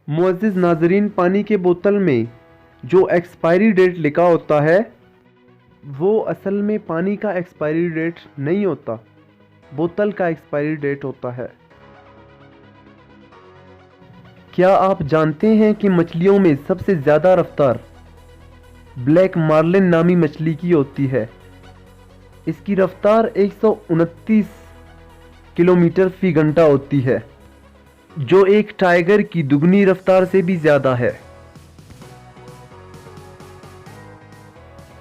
मुअज़्ज़िज़ नाज़रीन, पानी के बोतल में जो एक्सपायरी डेट लिखा होता है वो असल में पानी का एक्सपायरी डेट नहीं होता, बोतल का एक्सपायरी डेट होता है। क्या आप जानते हैं कि मछलियों में सबसे ज़्यादा रफ्तार ब्लैक मार्लिन नामी मछली की होती है। इसकी रफ्तार 129 किलोमीटर फी घंटा होती है, जो एक टाइगर की दुगनी रफ्तार से भी ज़्यादा है।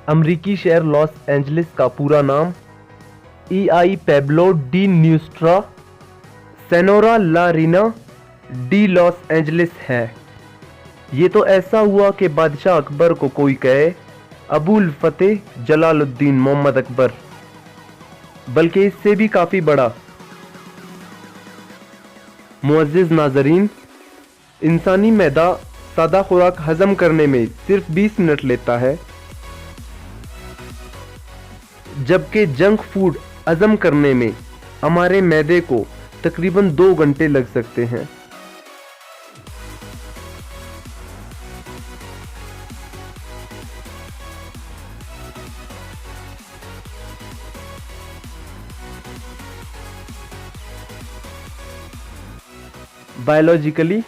अमरीकी शहर लॉस एंजलिस का पूरा नाम ई.आई. पेब्लो डी न्यूस्ट्रा सेनोरा ला रीना डी लॉस एंजलिस है। ये तो ऐसा हुआ कि बादशाह अकबर को कोई कहे अबुल फतेह जलालुद्दीन मोहम्मद अकबर, बल्कि इससे भी काफ़ी बड़ा। मुअज़्ज़िज़ नाज़रीन, इंसानी मैदा सादा खुराक हज़म करने में सिर्फ 20 मिनट लेता है, जबकि जंक फूड हज़म करने में हमारे मैदे को तकरीबन 2 घंटे लग सकते हैं। बायोलॉजिकली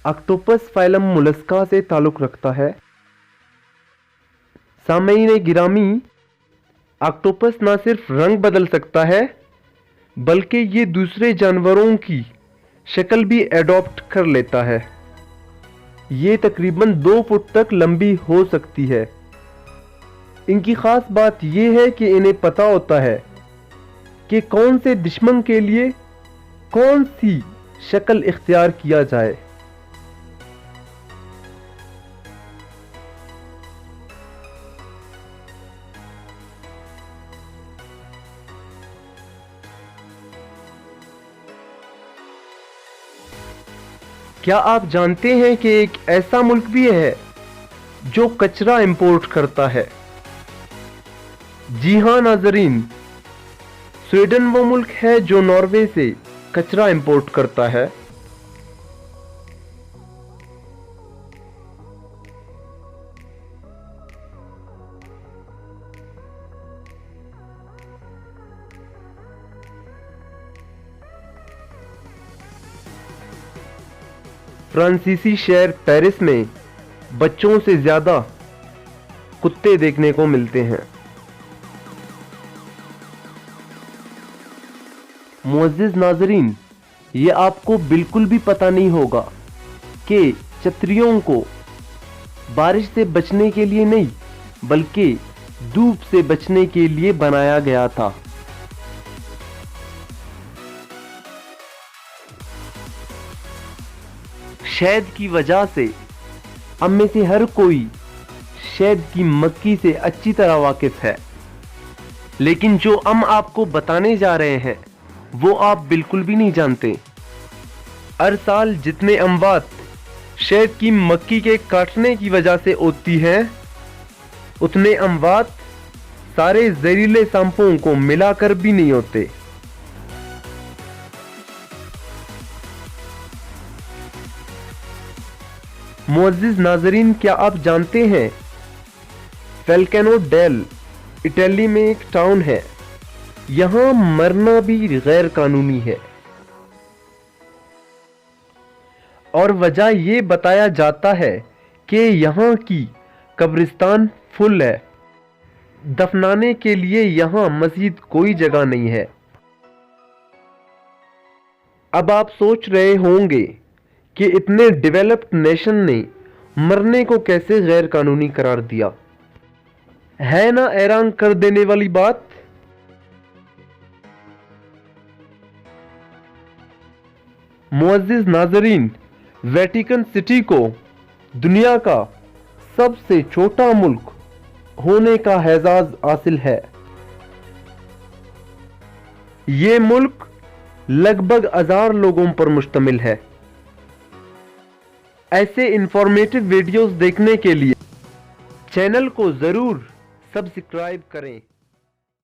ऑक्टोपस फाइलम मोलस्का से ताल्लुक़ रखता है। सामईन गिरामी, ऑक्टोपस न सिर्फ रंग बदल सकता है बल्कि ये दूसरे जानवरों की शक्ल भी एडॉप्ट कर लेता है। ये तकरीबन 2 फुट तक लंबी हो सकती है। इनकी ख़ास बात यह है कि इन्हें पता होता है कि कौन से दुश्मन के लिए कौन सी शक्ल इख्तियार किया जाए। क्या आप जानते हैं कि एक ऐसा मुल्क भी है जो कचरा इंपोर्ट करता है? जी हां नाज़रीन, स्वीडन वो मुल्क है जो नॉर्वे से कचरा इंपोर्ट करता है। फ्रांसीसी शहर पेरिस में बच्चों से ज्यादा कुत्ते देखने को मिलते हैं। मुअज़्ज़िज़ नाज़रीन, ये आपको बिल्कुल भी पता नहीं होगा कि चतरियों को बारिश से बचने के लिए नहीं बल्कि धूप से बचने के लिए बनाया गया था। शहद की वजह से हम में से हर कोई शहद की मक्खी से अच्छी तरह वाकिफ है, लेकिन जो हम आपको बताने जा रहे हैं वो आप बिल्कुल भी नहीं जानते। हर साल जितने अमवात शहद की मक्खी के काटने की वजह से होती हैं, उतने अमवात सारे जहरीले सांपों को मिलाकर भी नहीं होते। मुअज़्ज़िज़ नाज़रीन, क्या आप जानते हैं फैल्कनो डेल इटली में एक टाउन है, यहां मरना भी गैर कानूनी है और वजह यह बताया जाता है कि यहां की कब्रिस्तान फुल है। दफनाने के लिए यहां मज़ीद कोई जगह नहीं है। अब आप सोच रहे होंगे कि इतने डेवलप्ड नेशन ने मरने को कैसे गैर कानूनी करार दिया। है ना हैरान कर देने वाली बात। मुअज़्ज़िज़ नाज़रीन, वेटिकन सिटी को दुनिया का सबसे छोटा मुल्क होने का एजाज़ हासिल है। ये मुल्क लगभग 1000 लोगों पर मुश्तमिल है। ऐसे इंफॉर्मेटिव वीडियोस देखने के लिए चैनल को ज़रूर सब्सक्राइब करें।